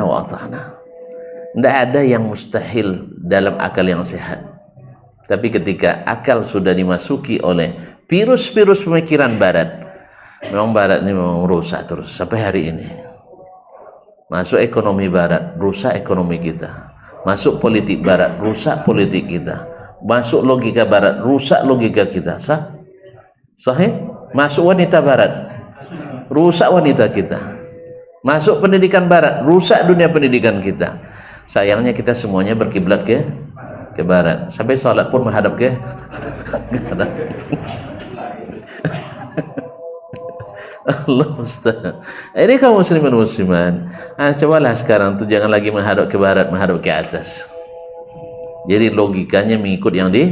wa ata'na. Tidak ada yang mustahil dalam akal yang sehat. Tapi ketika akal sudah dimasuki oleh virus-virus pemikiran barat. Memang barat ini memang rusak terus sampai hari ini. Masuk ekonomi barat, rusak ekonomi kita. Masuk politik barat, rusak politik kita. Masuk logika barat, rusak logika kita. Sahih? Masuk wanita barat, rusak wanita kita. Masuk pendidikan barat, rusak dunia pendidikan kita. Sayangnya kita semuanya berkiblat ke barat. Sampai sholat pun menghadap ke barat. Allah Ustaz. Ini kaum muslimin musliman, cobalah sekarang tuh jangan lagi menghadap ke barat, menghadap ke atas. Jadi logikanya mengikut yang di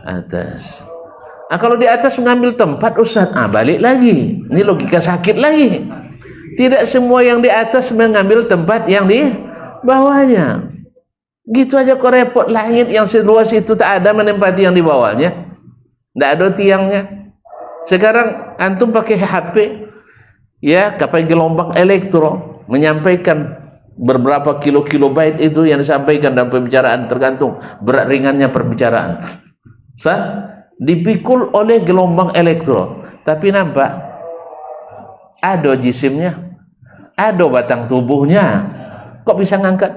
atas. Kalau di atas mengambil tempat Ustaz, balik lagi. Ini logika sakit lagi. Tidak semua yang di atas mengambil tempat yang di bawahnya. Gitu aja kok repot. Langit yang seluas itu tak ada menempati yang di bawahnya. Tidak ada tiangnya. Sekarang antum pakai HP, ya, pakai gelombang elektro, menyampaikan beberapa kilobyte itu yang disampaikan dalam pembicaraan, tergantung berat ringannya perbicaraan. Dipikul oleh gelombang elektro, tapi nampak ada jisimnya, ada batang tubuhnya. Kok bisa ngangkat?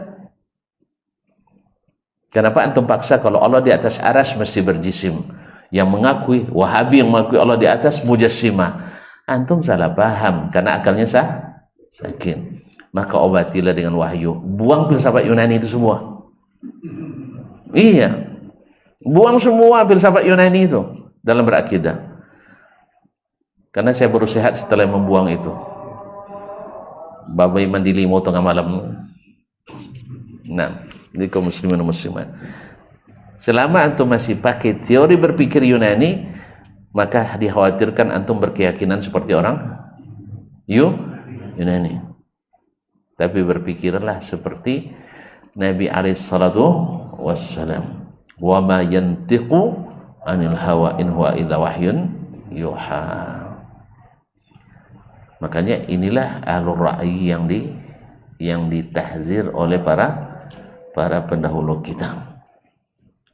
Kenapa antum paksa kalau Allah di atas arsy mesti berjisim? Yang mengakui, Wahabi yang mengakui Allah di atas mujassimah. Antum salah paham karena akalnya sakit. Maka obatilah dengan wahyu. Buang filsafat Yunani itu semua. Iya. Buang semua filsafat Yunani itu dalam berakidah. Karena saya baru sehat setelah membuang itu. Babai mandi limo tengah malam. Nah, ini kaum muslimin dan muslimat. Selama antum masih pakai teori berpikir Yunani, maka dikhawatirkan antum berkeyakinan seperti orang Yunani. Tapi berpikirlah seperti Nabi alaihissalatu wassalam. Wa ma yantiqu anil hawa in huwa illa wahyun yuha. Makanya inilah ahlur ra'yi yang ditahzir oleh para pendahulu kita.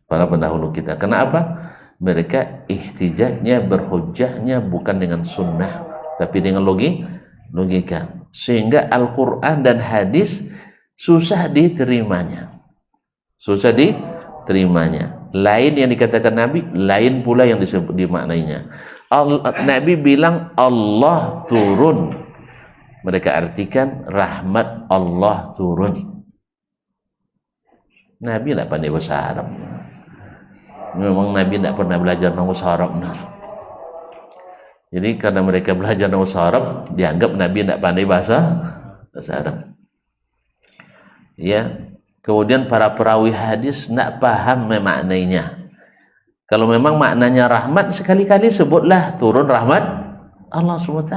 Para pendahulu kita. Kenapa? Mereka ihtijajnya, berhujjahnya bukan dengan sunnah, tapi dengan logika. Sehingga Al-Quran dan hadis susah diterimanya. Susah diterimanya. Lain yang dikatakan Nabi, lain pula yang disebut dimaknainya. Nabi bilang Allah turun. Mereka artikan rahmat Allah turun. Nabi tidak pandai bahasa Arab. Memang Nabi tidak pernah belajar bahasa Arab. Jadi karena mereka belajar bahasa Arab, dianggap Nabi tidak pandai bahasa Arab. Ya. Kemudian para perawi hadis tidak paham memaknainya. Kalau memang maknanya rahmat, sekali-kali sebutlah turun rahmat Allah SWT.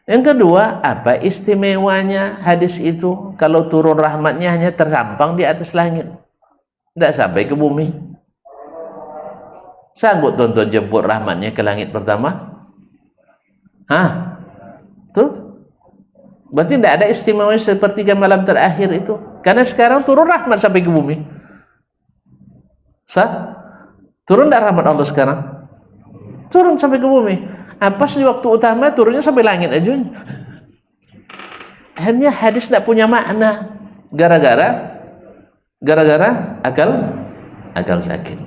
Yang kedua, apa istimewanya hadis itu? Kalau turun rahmatnya hanya tersampang di atas langit, tidak sampai ke bumi. Sanggup tonton jemput rahmatnya ke langit pertama? Tuh. Berarti tidak ada istimewa sepertiga malam terakhir itu. Karena sekarang turun rahmat sampai ke bumi. Turun tidak rahmat Allah sekarang? Turun sampai ke bumi. Apa sih waktu utama turunnya sampai langit aja? Hanya hadis tidak punya makna. Gara-gara akal sakit.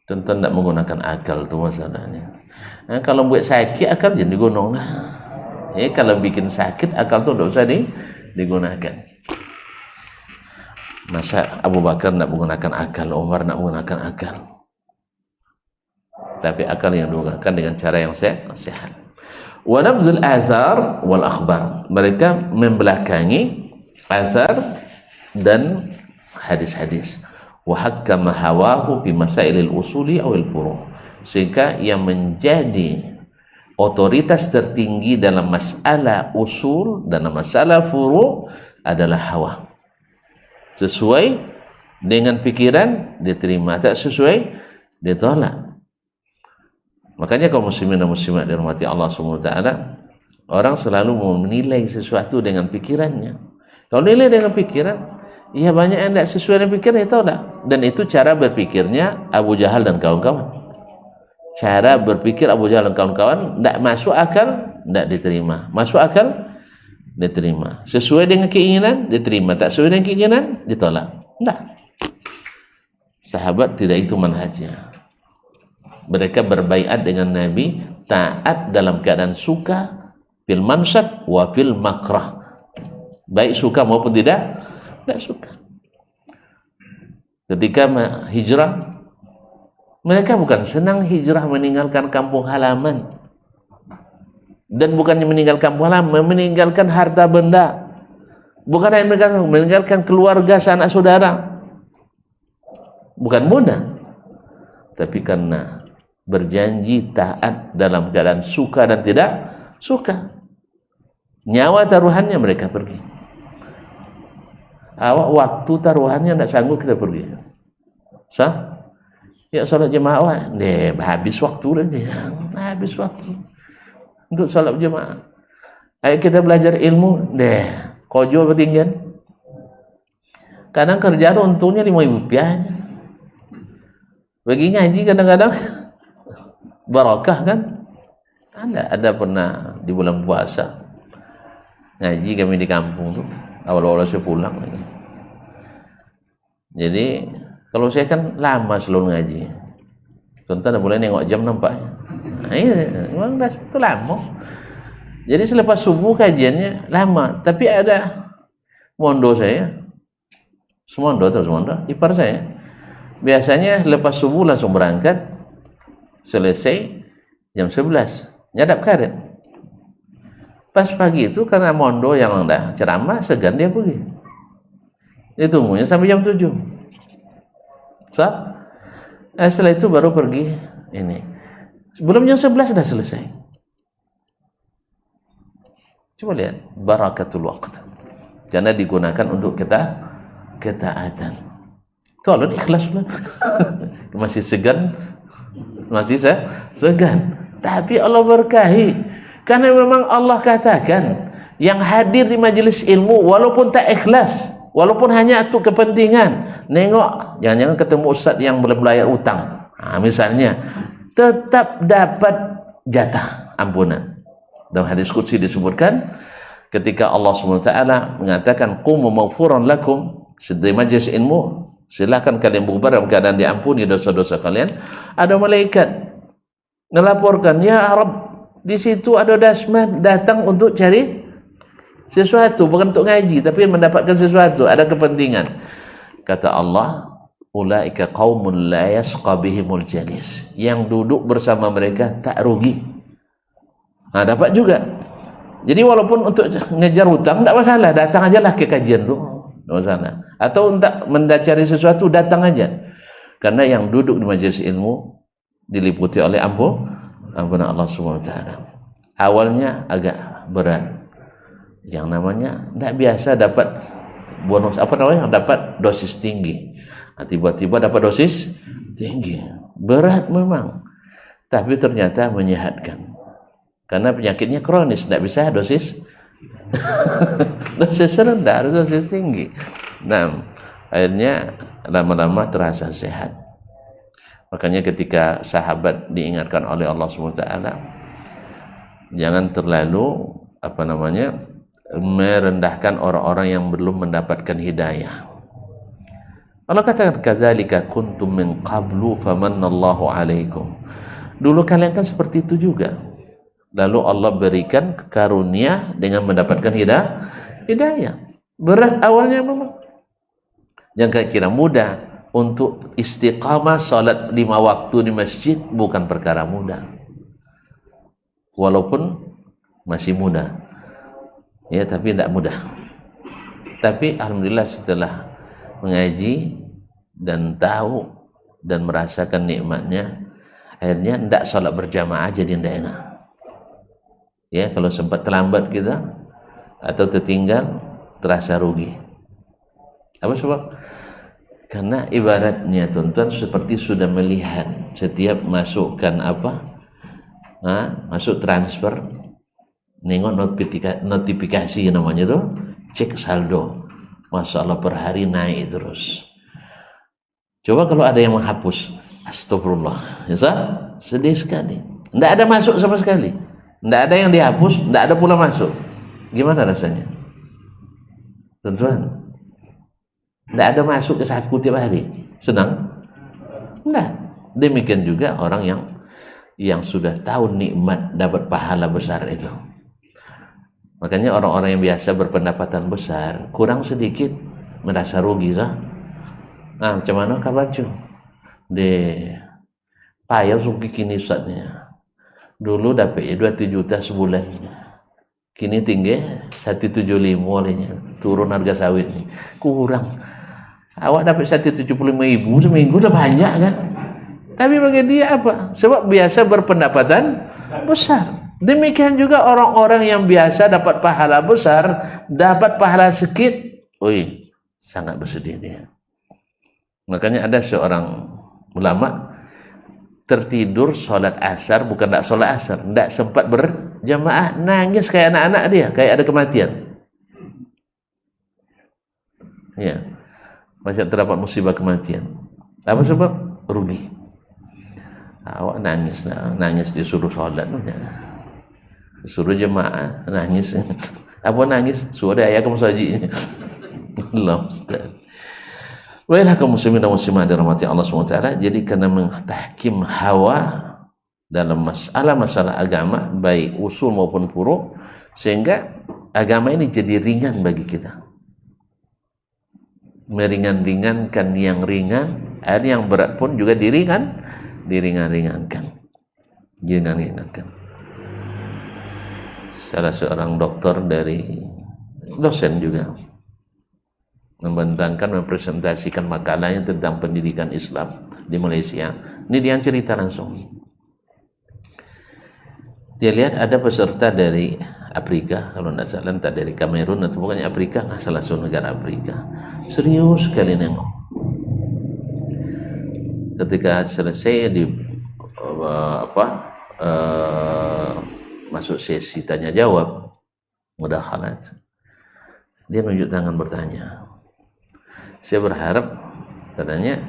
Tentu tidak menggunakan akal itu masalahnya. Nah, kalau buat sakit akal jangan digunakan. Kalau bikin sakit akal itu tidak usah digunakan. Masa Abu Bakar tidak menggunakan akal, Umar tidak menggunakan akal. Tapi akal yang digunakan dengan cara yang sehat. Wa nabzul athar wal akhbar. Mereka membelakangi athar dan hadis-hadis. Wa hakkama hawahu fi masailil usuli awil furu'. Sehingga yang menjadi otoritas tertinggi dalam masalah usul dan masalah furu' adalah hawa. Sesuai dengan pikiran diterima, tak sesuai ditolak. Makanya kaum muslimin dan muslimat dirahmati Allah SWT, orang selalu menilai sesuatu dengan pikirannya. Kalau nilai dengan pikiran, Ya banyak yang tidak sesuai dengan pikirnya, tahu tak? Dan itu cara berpikirnya Abu Jahal dan kawan-kawan. Cara berpikir Abu Jahal dan kawan-kawan tidak masuk akal, tidak diterima. Masuk akal, diterima. Sesuai dengan keinginan, diterima. Tak sesuai dengan keinginan, ditolak. Tidak. Sahabat tidak itu manhajnya. Mereka berbaiat dengan Nabi, taat dalam keadaan suka, fil mansat wa fil makrah. Baik suka maupun tidak suka. Ketika hijrah, mereka bukan senang hijrah meninggalkan kampung halaman, dan bukannya meninggalkan kampung halaman, meninggalkan harta benda, bukan hanya meninggalkan keluarga, sanak saudara. Bukan mudah, tapi karena berjanji taat dalam keadaan suka dan tidak suka, nyawa taruhannya mereka pergi. Awak waktu taruhannya tidak sanggup kita pergi. Sah? Ya salat jemaah, habis waktu lagi, habis waktu untuk salat jemaah. Ayo kita belajar ilmu, kojo ketinggian. Kadang kerjaan untungnya 5.000 rupiah. Bagi ngaji kadang-kadang barakah kan? Ada pernah di bulan puasa ngaji kami di kampung tuh, awal-awal saya pulang lagi. Jadi kalau saya kan lama selalu ngaji. Contoh ada boleh nengok jam nampaknya. Nah, iya, memang itu lama. Jadi selepas subuh kajiannya lama, tapi ada mondo saya, semondo atau semondo, ipar saya. Biasanya lepas subuh langsung berangkat, selesai jam 11, nyadap karet. Pas pagi itu karena mondo yang dah ceramah, segan dia pergi. Dia tunggunya sampai jam 7. Setelah itu baru pergi ini. Sebelum jam 11 sudah selesai. Coba lihat barakatul waqt. Karena digunakan untuk ketaatan. Tolong ikhlas lah. Masih segan, masih segan. Tapi Allah berkahi, karena memang Allah katakan yang hadir di majelis ilmu walaupun tak ikhlas, walaupun hanya untuk kepentingan, nengok, jangan-jangan ketemu ustaz yang belum bayar utang, misalnya, tetap dapat jatah ampunan. Dalam hadis qudsi disebutkan ketika Allah SWT mengatakan qumu maghfuran lakum, di majelis ilmu silakan kalian bubar dalam keadaan diampuni dosa-dosa kalian. Ada malaikat melaporkan, ya Rabb, di situ ada dasman datang untuk cari sesuatu, bukan untuk ngaji, tapi mendapatkan sesuatu, ada kepentingan. Kata Allah, ulaika qaumun la yasqa bihimul jalis, yang duduk bersama mereka tak rugi. Nah, dapat juga. Jadi walaupun untuk ngejar hutang tidak masalah, datang aja lah ke kajian tuh. Sana. Atau untuk mencari sesuatu, datang aja. Karena yang duduk di majelis ilmu diliputi oleh ampunan Allah SWT. Awalnya agak berat, yang namanya tidak biasa dapat bonus, dapat dosis tinggi. Tiba-tiba dapat dosis tinggi, berat memang, tapi ternyata menyehatkan. Karena penyakitnya kronis, tidak bisa dosis dosis rendah, harus dosis tinggi. Nah, akhirnya lama-lama terasa sehat. Makanya ketika sahabat diingatkan oleh Allah SWT, jangan terlalu merendahkan orang-orang yang belum mendapatkan hidayah. Allah katakan, kadzalika kuntum min qablu famannallahu alaikum. Dulu kalian kan seperti itu juga. Lalu Allah berikan karunia dengan mendapatkan hidayah. Berat awalnya memang. Jangan kira mudah. Untuk istiqamah salat 5 waktu di masjid bukan perkara mudah. Walaupun masih muda. Ya, tapi tidak mudah. Tapi alhamdulillah setelah mengaji dan tahu dan merasakan nikmatnya, akhirnya tidak salat berjamaah jadi tidak enak. Ya, kalau sempat terlambat kita atau tertinggal, terasa rugi. Apa sebab? Karena ibaratnya tuan-tuan seperti sudah melihat setiap masukkan masuk transfer, nengok notifikasi namanya tuh, cek saldo. Masya Allah, per hari naik terus. Coba kalau ada yang menghapus, astagfirullah, ya sah? Sedih sekali. Tidak ada masuk sama sekali. Tidak ada yang dihapus, tidak ada pula masuk. Gimana rasanya? Tuan-tuan, tidak ada masuk ke saku tiap hari. Senang? Tidak. Demikian juga orang yang sudah tahu nikmat dapat pahala besar itu. Makanya orang-orang yang biasa berpendapatan besar kurang sedikit merasa rugi sah. Nah, macam mana kabar cu? De payah suki kini saatnya. Dulu dapat 2 juta sebulan. Kini tinggi 175 olehnya. Turun harga sawit nih. Kurang. Awak dapat 175.000 seminggu udah banyak kan? Tapi bagi dia apa? Sebab biasa berpendapatan besar. Demikian juga orang-orang yang biasa dapat pahala besar, dapat pahala sedikit, sangat bersedih dia. Makanya ada seorang ulama tertidur sholat asar, bukan tak sholat asar, tak sempat berjamaah, nangis kayak anak-anak dia, kayak ada kematian. Ya, masih terdapat musibah kematian. Apa sebab? Rugi. Awak nangis disuruh sholat, disuruh jemaah nangis. Apa nangis? Suara ayah kamu saji. Allah Ustaz. Baiklah kaum muslimin dan muslimat dirahmati Allah SWT. Jadi karena mentahkim hawa dalam masalah agama, baik usul maupun furu', sehingga agama ini jadi ringan bagi kita. Meringan-ringankan yang ringan, ada yang berat pun juga diringan-ringankan. Salah seorang dokter dari dosen juga membentangkan, mempresentasikan makalahnya tentang pendidikan Islam di Malaysia. Ini dia cerita langsung. Dia lihat ada peserta dari Afrika, kalau tidak salah, entah dari Kamerun atau bukannya Afrika, salah satu negara Afrika. Serius sekali nengok. Ketika selesai masuk sesi tanya jawab, mudakhalat, dia nunjuk tangan bertanya. Saya berharap, katanya,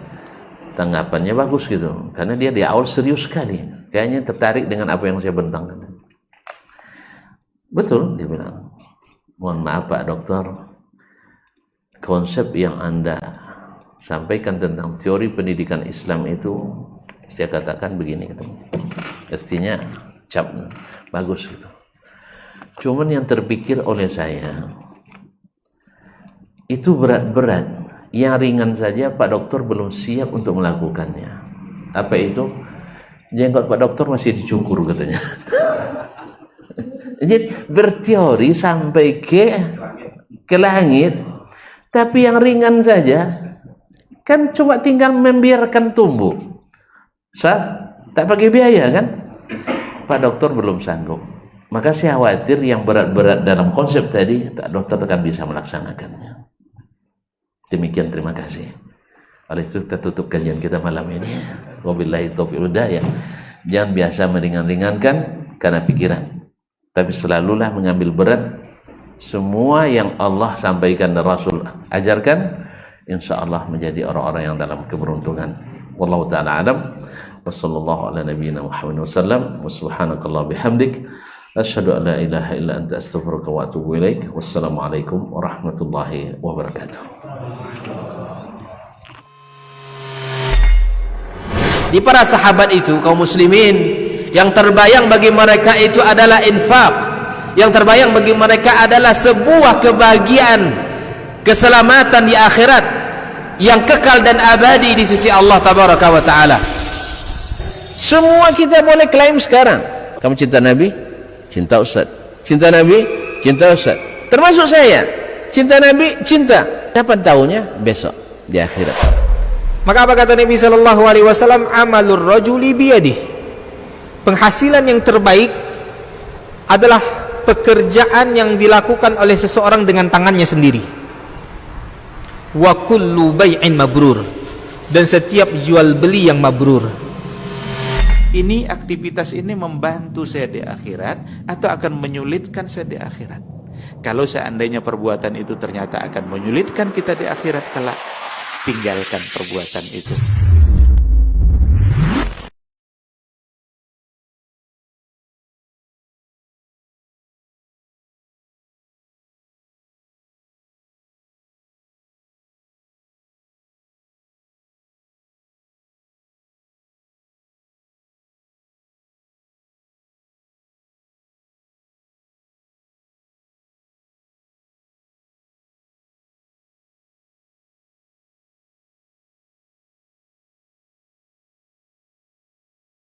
tanggapannya bagus gitu, karena dia di awal serius sekali, kayaknya tertarik dengan apa yang saya bentangkan. Betul, dia bilang, mohon maaf Pak Dokter, konsep yang Anda sampaikan tentang teori pendidikan Islam itu, saya katakan begini, katanya, pastinya cap bagus gitu. Cuman yang terpikir oleh saya itu berat-berat. Yang ringan saja Pak Dokter belum siap untuk melakukannya. Apa itu? Jenggot Pak Dokter masih dicukur, katanya. Jadi berteori sampai ke langit, tapi yang ringan saja kan cuma tinggal membiarkan tumbuh. Tak pakai biaya kan? Pak Dokter belum sanggup. Maka saya khawatir yang berat-berat dalam konsep tadi, Pak Dokter akan bisa melaksanakannya. Demikian, terima kasih. Oleh itu kita tutup kajian kita malam ini. Wabillahi taufiq wal hidayah. Jangan biasa meringan-ringankan karena pikiran, tapi selalulah mengambil berat semua yang Allah sampaikan dan Rasul ajarkan. Insya Allah menjadi orang-orang yang dalam keberuntungan. Wallahu ta'ala alam. Wassallallahu ala nabiyyina Muhammad wasallam. Wa subhanakallah bihamdik. Asyhadu an la ilaha illa anta astaghfiruka wa atubu ilaik. Wassalamualaikum warahmatullahi wabarakatuh. Di para sahabat itu, kaum muslimin, yang terbayang bagi mereka itu adalah infak. Yang terbayang bagi mereka adalah sebuah kebahagiaan, keselamatan di akhirat yang kekal dan abadi di sisi Allah tabaraka wa taala. Semua kita boleh klaim sekarang. Kamu cinta Nabi? Cinta Ustaz. Cinta Nabi? Cinta Ustaz. Termasuk saya. Cinta Nabi? Cinta. Kapan tahunya? Besok di akhirat. Maka apa kata Nabi sallallahu alaihi wasallam? Amalur rajuli biyadih. Penghasilan yang terbaik adalah pekerjaan yang dilakukan oleh seseorang dengan tangannya sendiri. Wa kullu bai'in mabrur. Dan setiap jual beli yang mabrur. Aktivitas ini membantu saya di akhirat atau akan menyulitkan saya di akhirat? Kalau seandainya perbuatan itu ternyata akan menyulitkan kita di akhirat kelak, tinggalkan perbuatan itu.